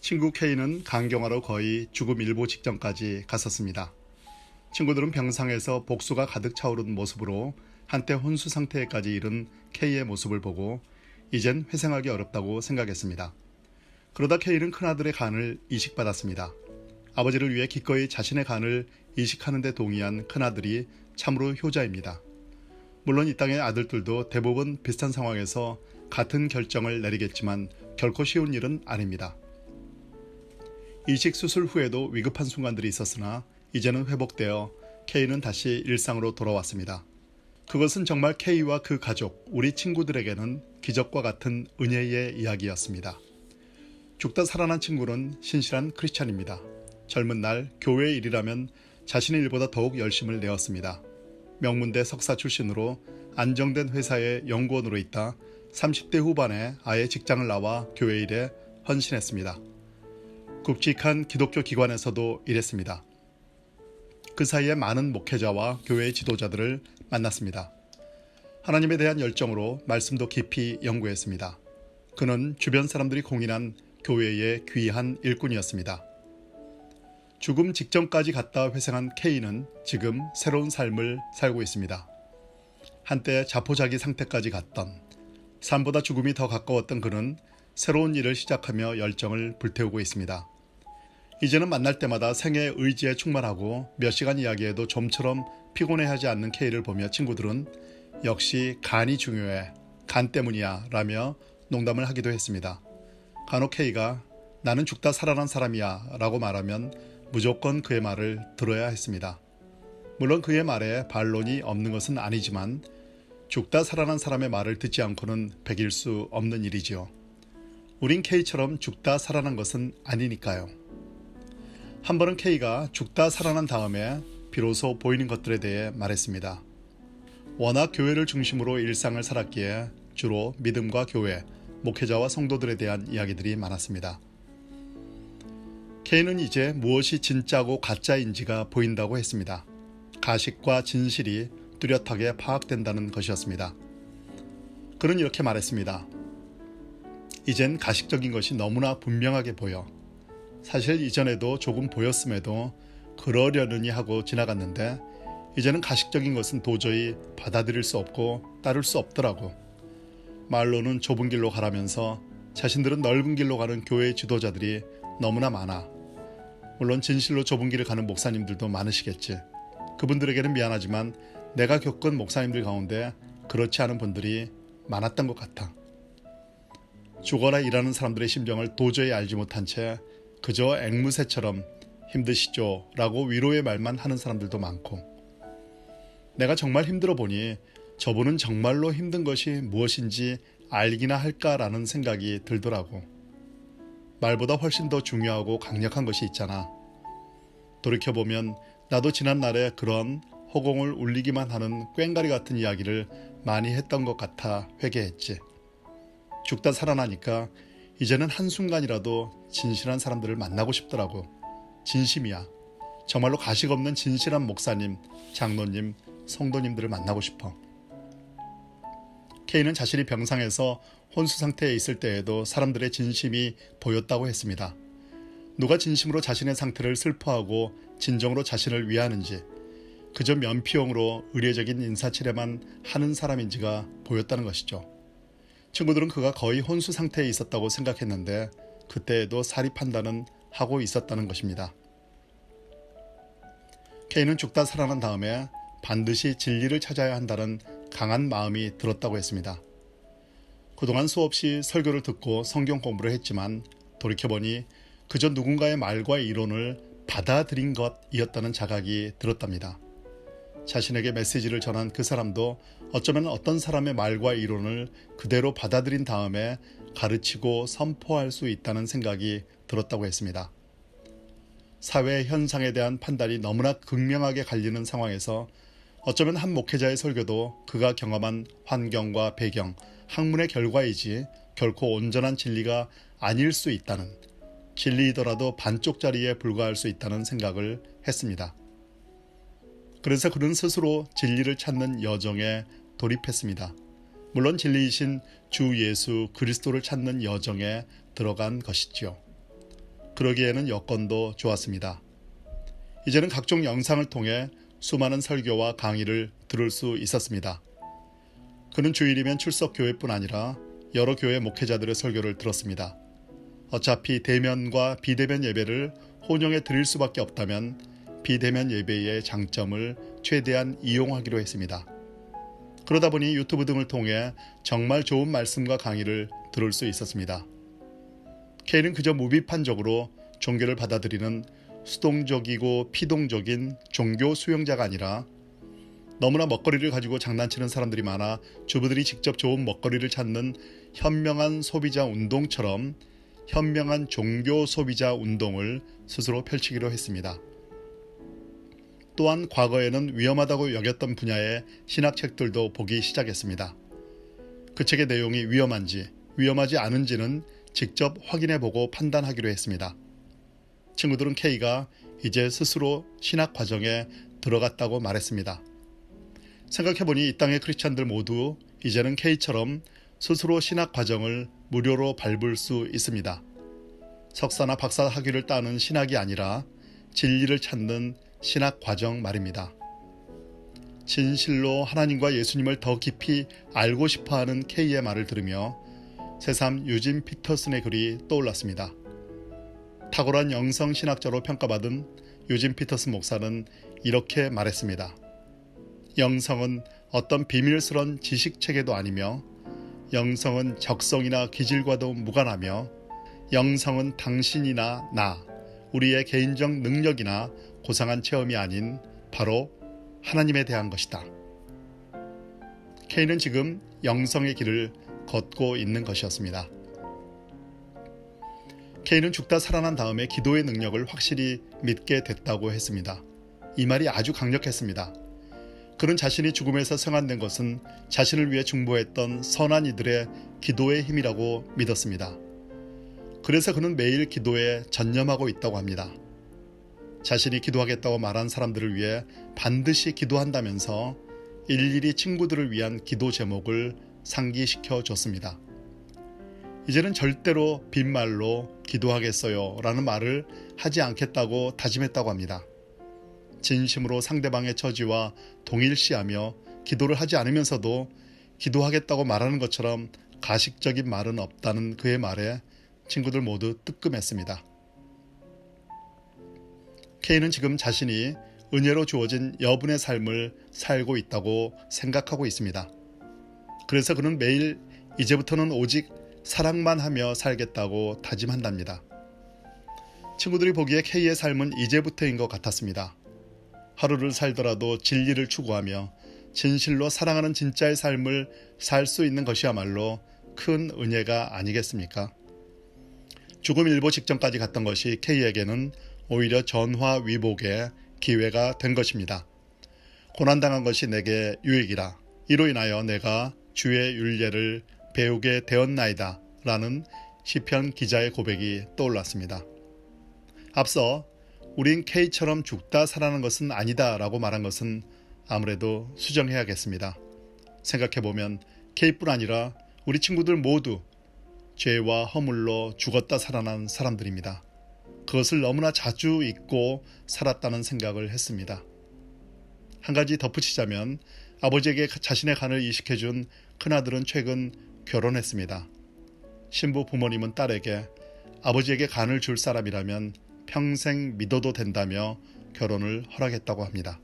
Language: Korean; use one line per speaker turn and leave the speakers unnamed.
친구 K는 강경화로 거의 죽음 일보 직전까지 갔었습니다. 친구들은 병상에서 복수가 가득 차오른 모습으로 한때 혼수 상태에까지 이른 K의 모습을 보고 이젠 회생하기 어렵다고 생각했습니다. 그러다 K는 큰아들의 간을 이식받았습니다. 아버지를 위해 기꺼이 자신의 간을 이식하는 데 동의한 큰아들이 참으로 효자입니다. 물론 이 땅의 아들들도 대부분 비슷한 상황에서 같은 결정을 내리겠지만 결코 쉬운 일은 아닙니다. 이식 수술 후에도 위급한 순간들이 있었으나 이제는 회복되어 K는 다시 일상으로 돌아왔습니다. 그것은 정말 K와 그 가족, 우리 친구들에게는 기적과 같은 은혜의 이야기였습니다. 죽다 살아난 친구는 신실한 크리스찬입니다. 젊은 날 교회의 일이라면 자신의 일보다 더욱 열심을 내었습니다. 명문대 석사 출신으로 안정된 회사의 연구원으로 있다 30대 후반에 아예 직장을 나와 교회 일에 헌신했습니다. 굵직한 기독교 기관에서도 일했습니다. 그 사이에 많은 목회자와 교회의 지도자들을 만났습니다. 하나님에 대한 열정으로 말씀도 깊이 연구했습니다. 그는 주변 사람들이 공인한 교회의 귀한 일꾼이었습니다. 죽음 직전까지 갔다 회생한 K는 지금 새로운 삶을 살고 있습니다. 한때 자포자기 상태까지 갔던, 삶보다 죽음이 더 가까웠던 그는 새로운 일을 시작하며 열정을 불태우고 있습니다. 이제는 만날 때마다 생의 의지에 충만하고 몇 시간 이야기해도 좀처럼 피곤해하지 않는 K를 보며 친구들은 역시 간이 중요해, 간 때문이야 라며 농담을 하기도 했습니다. 간혹 K가 나는 죽다 살아난 사람이야 라고 말하면 무조건 그의 말을 들어야 했습니다. 물론 그의 말에 반론이 없는 것은 아니지만 죽다 살아난 사람의 말을 듣지 않고는 백일 수 없는 일이지요. 우린 K처럼 죽다 살아난 것은 아니니까요. 한 번은 K가 죽다 살아난 다음에 비로소 보이는 것들에 대해 말했습니다. 워낙 교회를 중심으로 일상을 살았기에 주로 믿음과 교회, 목회자와 성도들에 대한 이야기들이 많았습니다. K는 이제 무엇이 진짜고 가짜인지가 보인다고 했습니다. 가식과 진실이 뚜렷하게 파악된다는 것이었습니다. 그는 이렇게 말했습니다. 이젠 가식적인 것이 너무나 분명하게 보여. 사실 이전에도 조금 보였음에도 그러려느니 하고 지나갔는데 이제는 가식적인 것은 도저히 받아들일 수 없고 따를 수 없더라고. 말로는 좁은 길로 가라면서 자신들은 넓은 길로 가는 교회 지도자들이 너무나 많아. 물론 진실로 좁은 길을 가는 목사님들도 많으시겠지. 그분들에게는 미안하지만 내가 겪은 목사님들 가운데 그렇지 않은 분들이 많았던 것 같아. 죽어라 일하는 사람들의 심정을 도저히 알지 못한 채 그저 앵무새처럼 힘드시죠 라고 위로의 말만 하는 사람들도 많고, 내가 정말 힘들어 보니 저분은 정말로 힘든 것이 무엇인지 알기나 할까라는 생각이 들더라고. 말보다 훨씬 더 중요하고 강력한 것이 있잖아. 돌이켜보면 나도 지난날에 그런 허공을 울리기만 하는 꽹가리 같은 이야기를 많이 했던 것 같아 회개했지. 죽다 살아나니까 이제는 한순간이라도 진실한 사람들을 만나고 싶더라고. 진심이야. 정말로 가식 없는 진실한 목사님, 장로님, 성도님들을 만나고 싶어. K는 자신이 병상에서 혼수 상태에 있을 때에도 사람들의 진심이 보였다고 했습니다. 누가 진심으로 자신의 상태를 슬퍼하고 진정으로 자신을 위하는지, 그저 면피용으로 의례적인 인사치레만 하는 사람인지가 보였다는 것이죠. 친구들은 그가 거의 혼수 상태에 있었다고 생각했는데 그때에도 사리 판단은 하고 있었다는 것입니다. K는 죽다 살아난 다음에 반드시 진리를 찾아야 한다는 강한 마음이 들었다고 했습니다. 그동안 수없이 설교를 듣고 성경 공부를 했지만 돌이켜보니 그저 누군가의 말과 이론을 받아들인 것이었다는 자각이 들었답니다. 자신에게 메시지를 전한 그 사람도 어쩌면 어떤 사람의 말과 이론을 그대로 받아들인 다음에 가르치고 선포할 수 있다는 생각이 들었다고 했습니다. 사회 현상에 대한 판단이 너무나 극명하게 갈리는 상황에서 어쩌면 한 목회자의 설교도 그가 경험한 환경과 배경, 학문의 결과이지 결코 온전한 진리가 아닐 수 있다는, 진리이더라도 반쪽짜리에 불과할 수 있다는 생각을 했습니다. 그래서 그는 스스로 진리를 찾는 여정에 돌입했습니다. 물론 진리이신 주 예수 그리스도를 찾는 여정에 들어간 것이지요. 그러기에는 여건도 좋았습니다. 이제는 각종 영상을 통해 수많은 설교와 강의를 들을 수 있었습니다. 그는 주일이면 출석 교회뿐 아니라 여러 교회 목회자들의 설교를 들었습니다. 어차피 대면과 비대면 예배를 혼용해 드릴 수밖에 없다면 비대면 예배의 장점을 최대한 이용하기로 했습니다. 그러다 보니 유튜브 등을 통해 정말 좋은 말씀과 강의를 들을 수 있었습니다. K는 그저 무비판적으로 종교를 받아들이는 수동적이고 피동적인 종교 수용자가 아니라 너무나 먹거리를 가지고 장난치는 사람들이 많아 주부들이 직접 좋은 먹거리를 찾는 현명한 소비자 운동처럼 현명한 종교 소비자 운동을 스스로 펼치기로 했습니다. 또한 과거에는 위험하다고 여겼던 분야의 신학책들도 보기 시작했습니다. 그 책의 내용이 위험한지 위험하지 않은지는 직접 확인해보고 판단하기로 했습니다. 친구들은 K가 이제 스스로 신학 과정에 들어갔다고 말했습니다. 생각해보니 이 땅의 크리스찬들 모두 이제는 K처럼 스스로 신학 과정을 무료로 밟을 수 있습니다. 석사나 박사 학위를 따는 신학이 아니라 진리를 찾는 신학 과정 말입니다. 진실로 하나님과 예수님을 더 깊이 알고 싶어하는 K의 말을 들으며 새삼 유진 피터슨의 글이 떠올랐습니다. 탁월한 영성신학자로 평가받은 유진 피터슨 목사는 이렇게 말했습니다. 영성은 어떤 비밀스런 지식체계도 아니며 영성은 적성이나 기질과도 무관하며 영성은 당신이나 나, 우리의 개인적 능력이나 고상한 체험이 아닌 바로 하나님에 대한 것이다. K는 지금 영성의 길을 걷고 있는 것이었습니다. K는 죽다 살아난 다음에 기도의 능력을 확실히 믿게 됐다고 했습니다. 이 말이 아주 강력했습니다. 그는 자신이 죽음에서 생還된 것은 자신을 위해 중보했던 선한 이들의 기도의 힘이라고 믿었습니다. 그래서 그는 매일 기도에 전념하고 있다고 합니다. 자신이 기도하겠다고 말한 사람들을 위해 반드시 기도한다면서 일일이 친구들을 위한 기도 제목을 상기시켜 줬습니다. 이제는 절대로 빈말로 기도하겠어요 라는 말을 하지 않겠다고 다짐했다고 합니다. 진심으로 상대방의 처지와 동일시하며 기도를 하지 않으면서도 기도하겠다고 말하는 것처럼 가식적인 말은 없다는 그의 말에 친구들 모두 뜨끔했습니다. K는 지금 자신이 은혜로 주어진 여분의 삶을 살고 있다고 생각하고 있습니다. 그래서 그는 매일 이제부터는 오직 사랑만 하며 살겠다고 다짐한답니다. 친구들이 보기에 K의 삶은 이제부터인 것 같았습니다. 하루를 살더라도 진리를 추구하며 진실로 사랑하는 진짜의 삶을 살 수 있는 것이야말로 큰 은혜가 아니겠습니까? 죽음일보 직전까지 갔던 것이 K에게는 오히려 전화위복의 기회가 된 것입니다. 고난당한 것이 내게 유익이라 이로 인하여 내가 주의 율례를 배우게 되었나이다 라는 시편 기자의 고백이 떠올랐습니다. 앞서 우린 K처럼 죽다 살아난 것은 아니다 라고 말한 것은 아무래도 수정해야겠습니다. 생각해보면 K뿐 아니라 우리 친구들 모두 죄와 허물로 죽었다 살아난 사람들입니다. 그것을 너무나 자주 잊고 살았다는 생각을 했습니다. 한 가지 덧붙이자면 아버지에게 자신의 간을 이식해준 큰아들은 최근 결혼했습니다. 신부 부모님은 딸에게 아버지에게 간을 줄 사람이라면 평생 믿어도 된다며 결혼을 허락했다고 합니다.